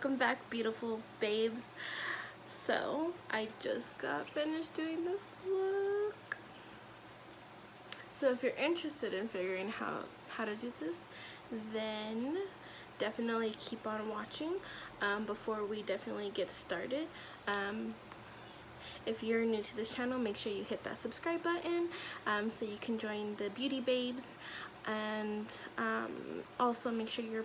welcome back, beautiful babes. So I just got finished doing this look. So if you're interested in figuring how to do this, then definitely keep on watching before we definitely get started. If you're new to this channel, make sure you hit that subscribe button so you can join the beauty babes, and also make sure you're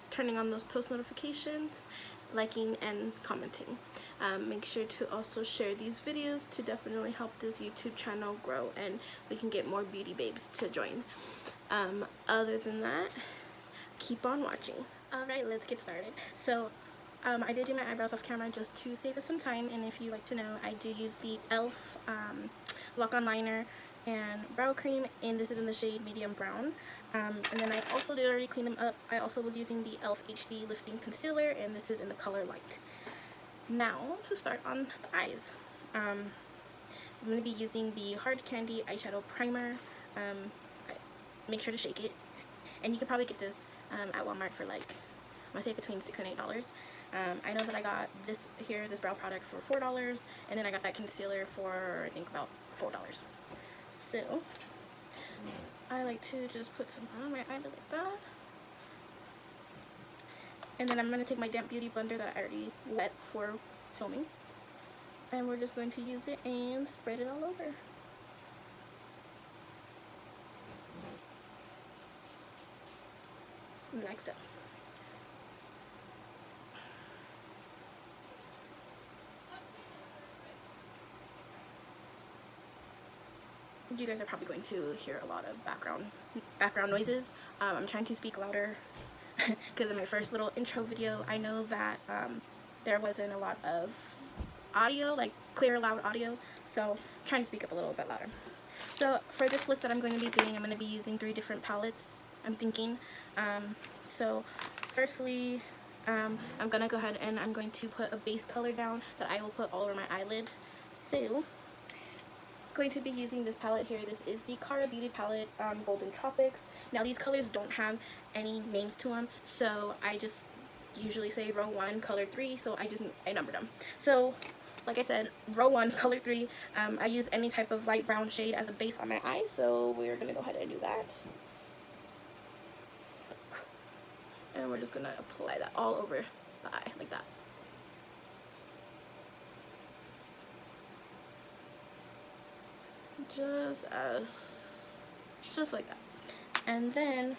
turning on those post notifications, liking and commenting. Make sure to also share these videos to definitely help this YouTube channel grow and we can get more beauty babes to join. Other than that, keep on watching. Alright, let's get started. So I did do my eyebrows off camera just to save us some time, and if you like to know, I do use the e.l.f. Lock-On Liner and brow cream, and this is in the shade medium brown. And then I also did already clean them up. I also was using the e.l.f. HD Lifting Concealer, and this is in the color Light. Now to start on the eyes. I'm going to be using the Hard Candy Eyeshadow Primer. Make sure to shake it, and you can probably get this at Walmart for like, I'm going to say between $6 and $8. I know that I got this brow product for $4, and then I got that concealer for I think about $4. So I like to just put some on my eyelid like that, and then I'm going to take my Damp Beauty blender that I already wet for filming, and we're just going to use it and spread it all over. Like so. You guys are probably going to hear a lot of background noises. I'm trying to speak louder because in my first little intro video, I know that there wasn't a lot of audio, like clear, loud audio, so I'm trying to speak up a little bit louder. So for this look that I'm going to be doing, I'm going to be using 3 different palettes, I'm thinking. So firstly, I'm going to go ahead and I'm going to put a base color down that I will put all over my eyelid. So going to be using this palette here. This is the Kara Beauty palette, Golden Tropics. Now these colors don't have any names to them, so I just usually say row 1 color 3, so I numbered them. So like I said, row 1 color 3. I use any type of light brown shade as a base on my eye, so we're gonna go ahead and do that, and we're just gonna apply that all over the eye like that. Just like that. And then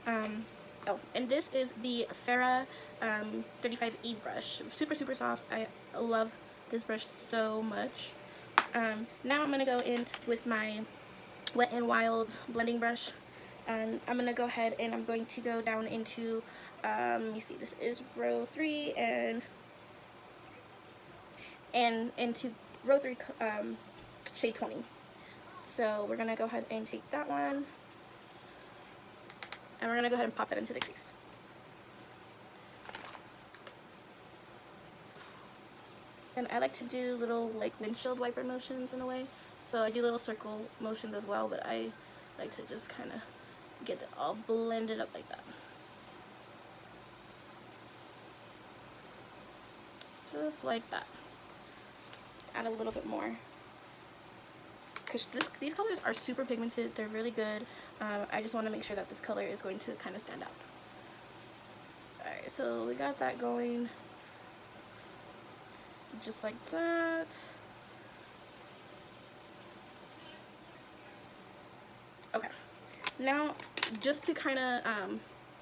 oh, and this is the Farrah 35E brush. Super soft. I love this brush so much. Now I'm gonna go in with my Wet n Wild blending brush, and I'm gonna go ahead and I'm going to go down into let me see, this is row 3 and into row 3 shade 20. So we're gonna go ahead and take that one, and we're gonna go ahead and pop that into the crease. And I like to do little like windshield wiper motions in a way, so I do little circle motions as well, but I like to just kind of get it all blended up like that. Just like that. Add a little bit more, because these colors are super pigmented. They're really good. I just want to make sure that this color is going to kind of stand out. Alright, so we got that going. Just like that. Okay. Now, just to kind of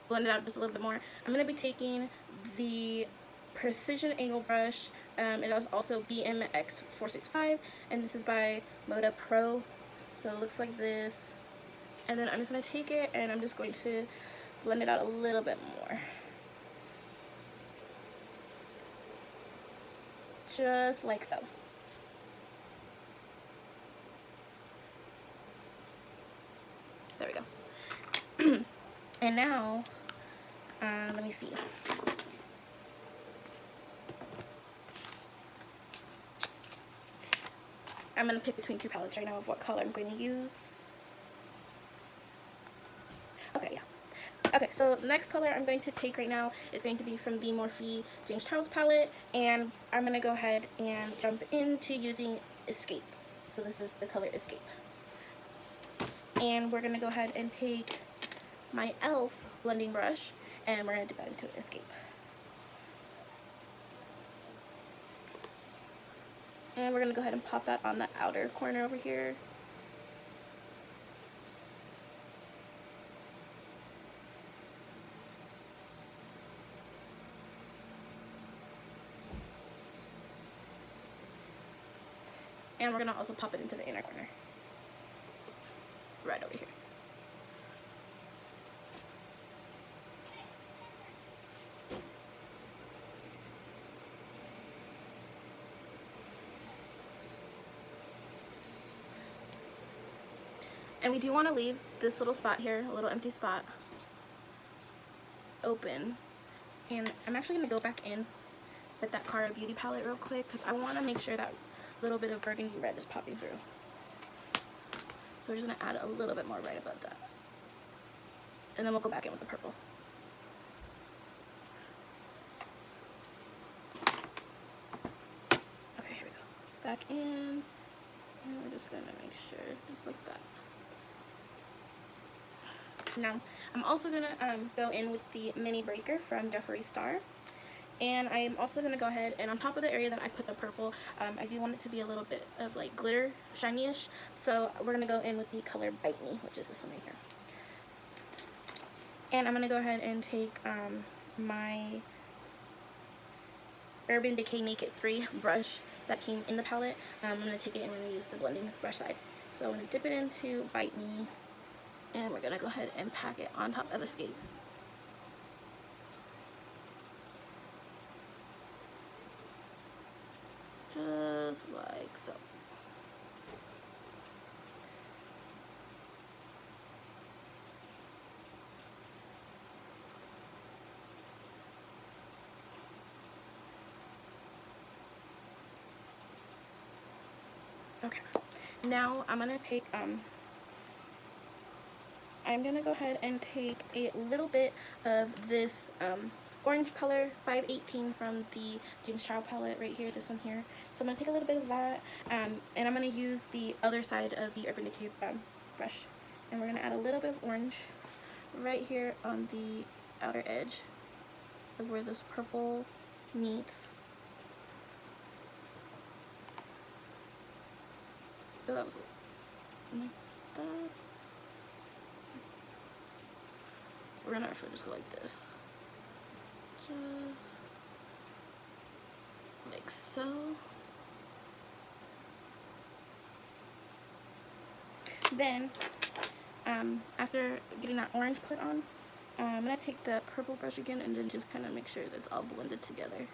blend it out just a little bit more, I'm going to be taking the Precision Angle brush. It is also BMX 465, and this is by Moda Pro. So it looks like this. And then I'm just going to take it and I'm just going to blend it out a little bit more. Just like so. There we go. And now, let me see. I'm going to pick between 2 palettes right now of what color I'm going to use. Okay, yeah. Okay, so the next color I'm going to take right now is going to be from the Morphe James Charles palette, and I'm going to go ahead and jump into using Escape. So this is the color Escape. And we're going to go ahead and take my e.l.f. blending brush, and we're going to dip that into Escape. And we're going to go ahead and pop that on the outer corner over here. And we're going to also pop it into the inner corner. Right over here. And we do want to leave this little spot here, a little empty spot, open. And I'm actually going to go back in with that Cara Beauty palette real quick because I want to make sure that little bit of burgundy red is popping through. So we're just going to add a little bit more right above that. And then we'll go back in with the purple. Okay, here we go. Back in. And we're just going to make sure, just like that. Now, I'm also going to go in with the Mini Breaker from Jeffree Star. And I'm also going to go ahead and on top of the area that I put the purple, I do want it to be a little bit of like glitter, shiny-ish. So we're going to go in with the color Bite Me, which is this one right here. And I'm going to go ahead and take my Urban Decay Naked 3 brush that came in the palette. I'm going to take it and we're going to use the blending brush side. So I'm going to dip it into Bite Me. And we're going to go ahead and pack it on top of Escape. Just like so. Okay. Now I'm going to take I'm going to go ahead and take a little bit of this orange color 518 from the James Charles palette right here, this one here. So I'm going to take a little bit of that, and I'm going to use the other side of the Urban Decay brush. And we're going to add a little bit of orange right here on the outer edge of where this purple meets. So that was like that. We're gonna actually just go like this. Just like so. Then, after getting that orange put on, I'm gonna take the purple brush again and then just kind of make sure that it's all blended together.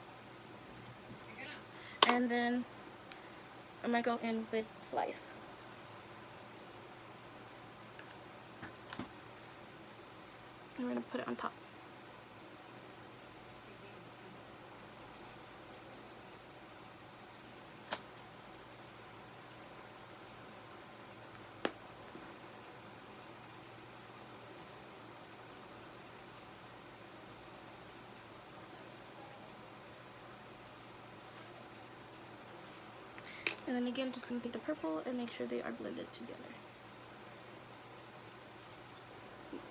And then I'm gonna go in with Slice. And we're gonna put it on top. And then again, just gonna take the purple and make sure they are blended together.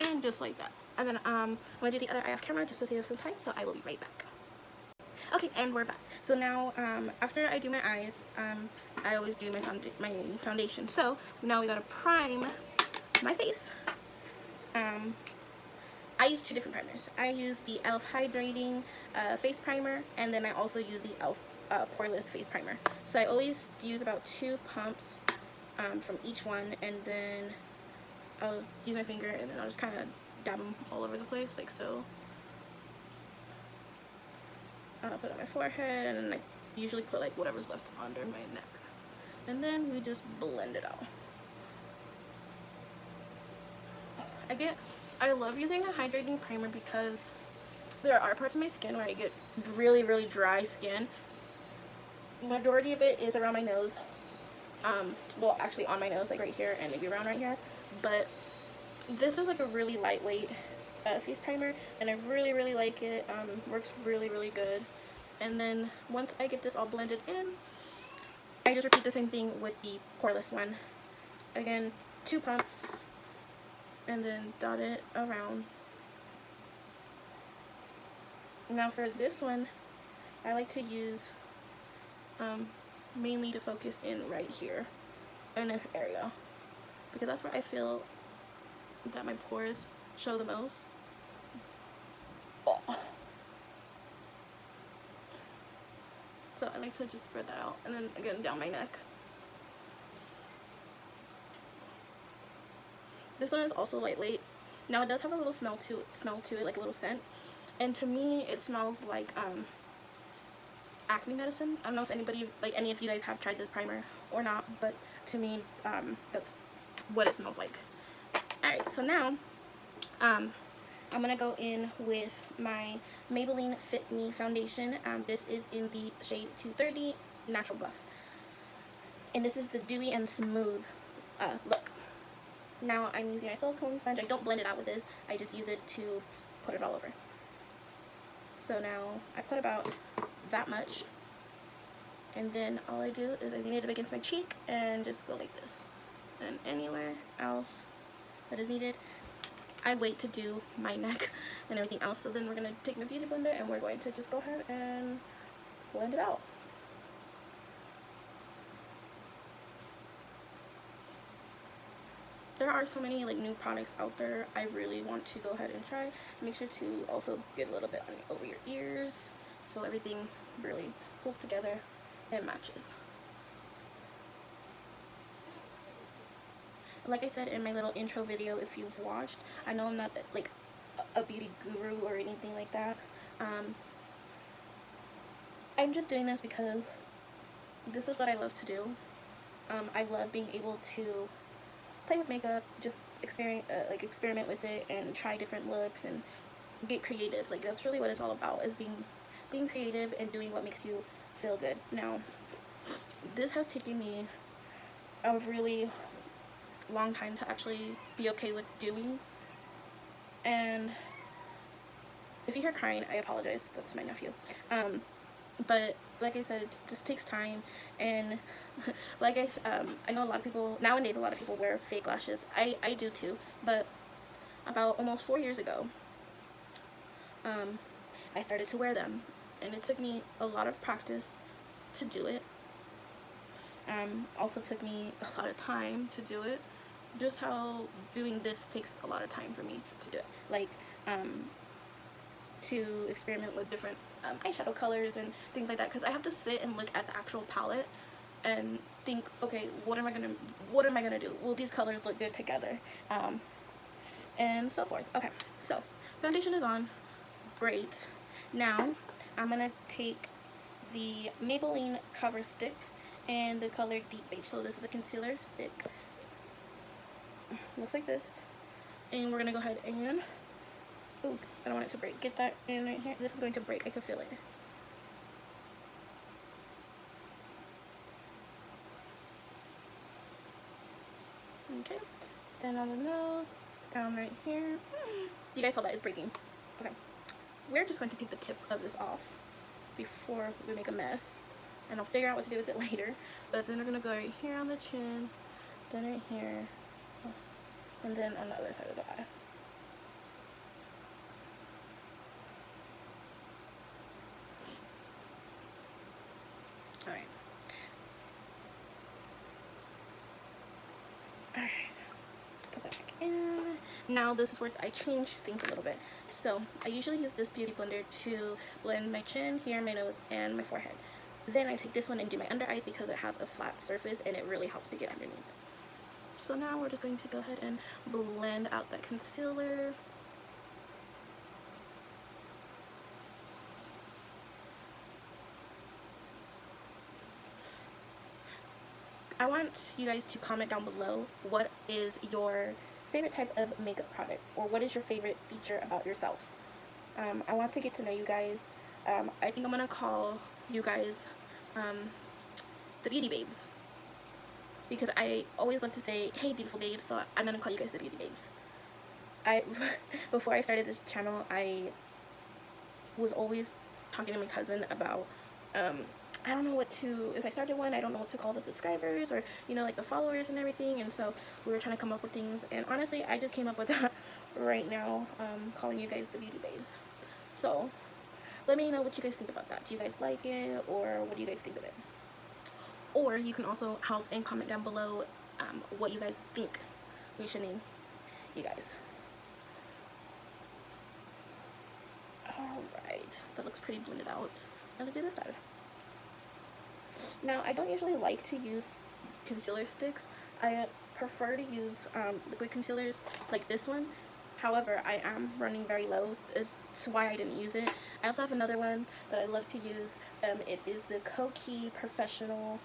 And just like that. And then I'm gonna do the other eye off camera just to save some time, so I will be right back. Okay, and we're back. So now, after I do my eyes, I always do my foundation. So now we gotta prime my face. I use two different primers. I use the e.l.f. Hydrating Face Primer, and then I also use the e.l.f. Poreless Face Primer. So I always use about 2 pumps from each one, and then I'll use my finger and then I'll just kind of dab them all over the place, like so. I'll put it on my forehead, and then I usually put like whatever's left under my neck. And then we just blend it out. I love using a hydrating primer because there are parts of my skin where I get really, really dry skin. Majority of it is around my nose. Well, actually on my nose, like right here, and maybe around right here. But this is like a really lightweight face primer, and I really like it. Works really good. And then once I get this all blended in, I just repeat the same thing with the poreless one. Again, 2 pumps, and then dot it around. Now for this one, I like to use mainly to focus in right here in this area, because that's where I feel that my pores show the most. So I like to just spread that out, and then again down my neck. This one is also lightweight. Now it does have a little smell to it, like a little scent, and to me it smells like acne medicine. I don't know if anybody, like any of you guys, have tried this primer or not, but to me that's what it smells like. Alright, so now I'm gonna go in with my Maybelline Fit Me foundation. This is in the shade 230 Natural Buff, and this is the dewy and smooth look. Now I'm using my silicone sponge. I don't blend it out with this, I just use it to put it all over. So now I put about that much, and then all I do is I lean it up against my cheek and just go like this, and anywhere else that is needed. I wait to do my neck and everything else. So then we're going to take my beauty blender and we're going to just go ahead and blend it out. There are so many like new products out there I really want to go ahead and try. Make sure to also get a little bit over your ears so everything really pulls together and matches. Like I said in my little intro video, if you've watched, I know I'm not like a beauty guru or anything like that. I'm just doing this because this is what I love to do. I love being able to play with makeup, just experiment with it and try different looks and get creative. Like that's really what it's all about, is being creative and doing what makes you feel good. Now, this has taken me a really long time to actually be okay with doing, and if you hear crying, I apologize, that's my nephew. But like I said, it just takes time, and like I know a lot of people nowadays, a lot of people wear fake lashes. I do too, but about almost 4 years ago I started to wear them, and it took me a lot of practice to do it. Also took me a lot of time to do it, just how doing this takes a lot of time for me to do it. Like to experiment with different eyeshadow colors and things like that, because I have to sit and look at the actual palette and think, okay, what am I gonna do? Will these colors look good together? And so forth. Okay, so foundation is on. Great. Now I'm gonna take the Maybelline Cover Stick and the color Deep Beige. So this is the concealer stick. Looks like this. And we're gonna go ahead and, ooh, I don't want it to break. Get that in right here. This is going to break. I can feel it. Okay. Then on the nose, down right here. You guys saw that it's breaking. Okay. We're just going to take the tip of this off before we make a mess, and I'll figure out what to do with it later. But then we're gonna go right here on the chin, then right here, and then on the other side of the eye. Alright. Alright. Put that back in. Now this is where I change things a little bit. So I usually use this beauty blender to blend my chin, here, my nose, and my forehead. Then I take this one and do my under eyes because it has a flat surface and it really helps to get underneath. So now we're just going to go ahead and blend out that concealer. I want you guys to comment down below what is your favorite type of makeup product, or what is your favorite feature about yourself. I want to get to know you guys. I think I'm gonna call you guys the Beauty Babes, because I always love to say, hey beautiful babes, so I'm gonna call you guys the Beauty Babes. I before I started this channel, I was always talking to my cousin about I don't know what to, if I started one, I don't know what to call the subscribers or, you know, like the followers and everything. And so we were trying to come up with things, and honestly I just came up with that right now, calling you guys the Beauty Babes. So let me know what you guys think about that. Do you guys like it, or what do you guys think of it? Or you can also help and comment down below what you guys think we should name you guys. Alright, that looks pretty blended out. Now to do this side. Now, I don't usually like to use concealer sticks. I prefer to use liquid concealers like this one. However, I am running very low. That's why I didn't use it. I also have another one that I love to use. It is the Kokie Professional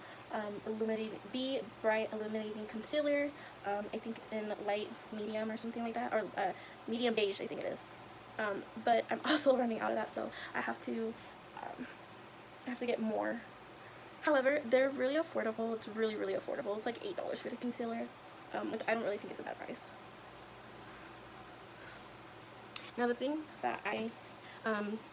Be Bright Illuminating Concealer. I think it's in light medium or something like that, or medium beige, I think it is. But I'm also running out of that, so I have to get more. However, they're really affordable. It's really, really affordable. It's like $8 for the concealer, which I don't really think is a bad price. Now, the thing that I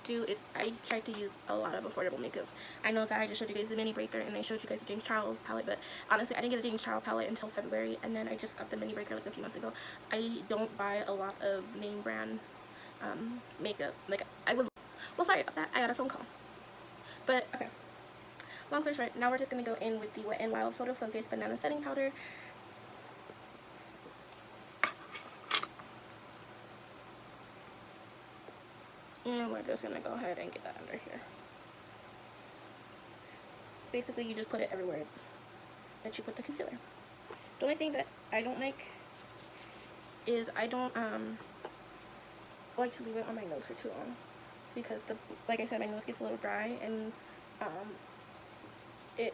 do is I try to use a lot of affordable makeup. I know that I just showed you guys the Mini Breaker and I showed you guys the James Charles palette, but honestly, I didn't get the James Charles palette until February, and then I just got the Mini Breaker like a few months ago. I don't buy a lot of name brand makeup. Like, I would, well, sorry about that. I got a phone call. But, okay. Long story short, now we're just going to go in with the Wet n Wild Photo Focus Banana Setting Powder. And we're just going to go ahead and get that under here. Basically, you just put it everywhere that you put the concealer. The only thing that I don't like is I don't like to leave it on my nose for too long, because like I said, my nose gets a little dry, and I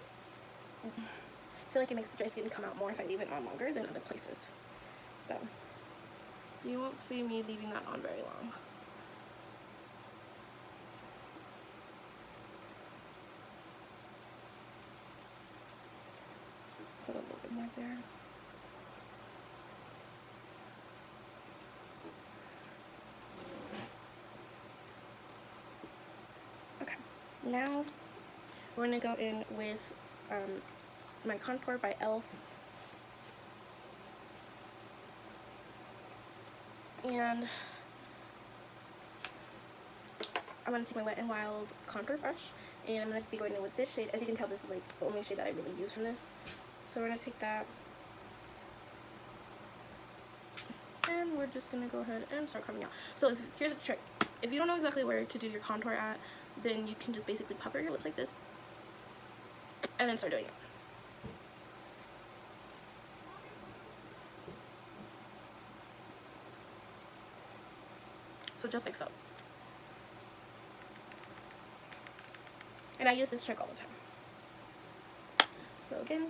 feel like it makes the dry skin come out more if I leave it on longer than other places. So you won't see me leaving that on very long. Put a little bit more there. Okay, now we're gonna go in with my contour by e.l.f. And I'm gonna take my Wet n Wild contour brush, and I'm gonna be going in with this shade. As you can tell, this is like the only shade that I really use from this. So we're gonna take that, and we're just gonna go ahead and start carving out. So here's the trick: if you don't know exactly where to do your contour at, then you can just basically pucker your lips like this, and then start doing it. So just like so. And I use this trick all the time. So again,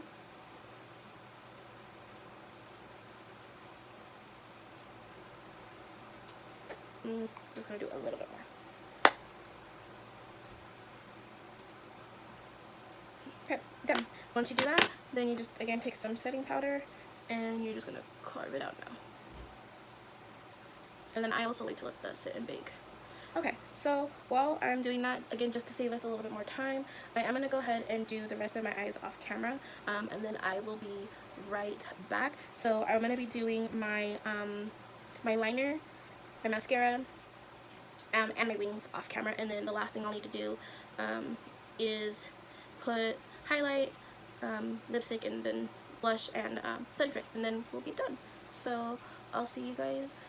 I'm just gonna do a little bit more. Okay, done. Once you do that, then you just again take some setting powder, and you're just gonna carve it out now. And then I also like to let that sit and bake. Okay, so while I'm doing that, again, just to save us a little bit more time, I'm going to go ahead and do the rest of my eyes off camera, and then I will be right back. So I'm going to be doing my my liner, my mascara, and my wings off camera, and then the last thing I'll need to do is put highlight, lipstick, and then blush and setting spray, and then we'll be done. So I'll see you guys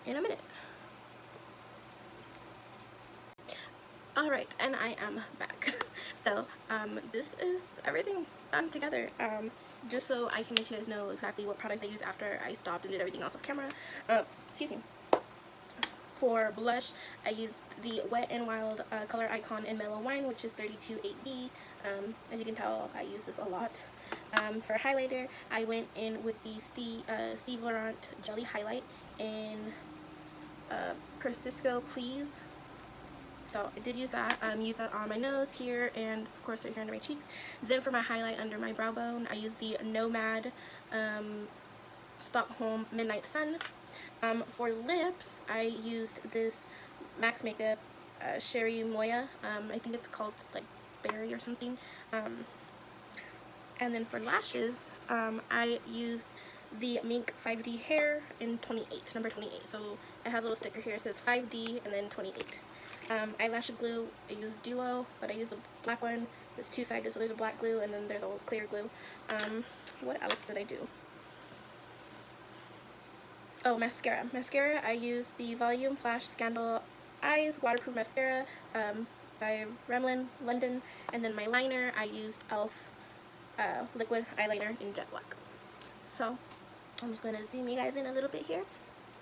in a minute. Alright, and I am back. So, this is everything together. Just so I can let you guys know exactly what products I used after I stopped and did everything else off camera. Excuse me. For blush, I used the Wet n Wild Color Icon in Mellow Wine, which is 328B. As you can tell, I use this a lot. For highlighter, I went in with the Steve Laurent Jelly Highlight in Persisco Please. So I did use that. Use that on my nose here, and of course right here under my cheeks. Then for my highlight under my brow bone, I used the Nomad Stockholm Midnight Sun. For lips, I used this Max Makeup Sherry Moya. I think it's called like Berry or something. And then for lashes, I used the Mink 5D Hair in 28, number 28. So it has a little sticker here. It says 5D and then 28. Eyelash glue, I used Duo, but I used the black one. It's two-sided, so there's a black glue and then there's a clear glue. What else did I do? Oh, mascara. Mascara, I used the Volume Flash Scandal Eyes Waterproof Mascara by Revlon London. And then my liner, I used e.l.f. Liquid eyeliner in jet black. So I'm just going to zoom you guys in a little bit here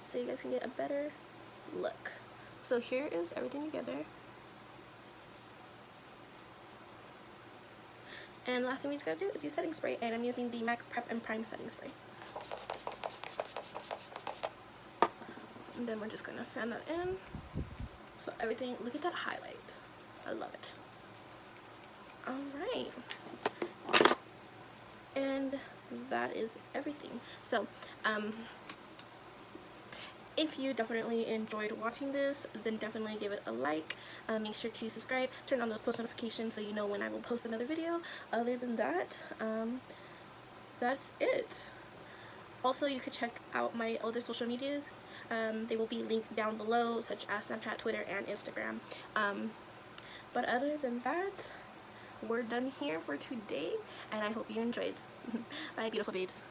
so you guys can get a better look. So here is everything together. And the last thing we just gotta do is use setting spray, and I'm using the MAC Prep and Prime setting spray. And then we're just gonna fan that in. So everything, look at that highlight. I love it. Alright. And that is everything. So, if you definitely enjoyed watching this, then definitely give it a like. Make sure to subscribe, turn on those post notifications so you know when I will post another video. Other than that, that's it. Also, you could check out my other social medias. They will be linked down below, such as Snapchat, Twitter, and Instagram. But other than that, we're done here for today, and I hope you enjoyed. Bye, beautiful babes.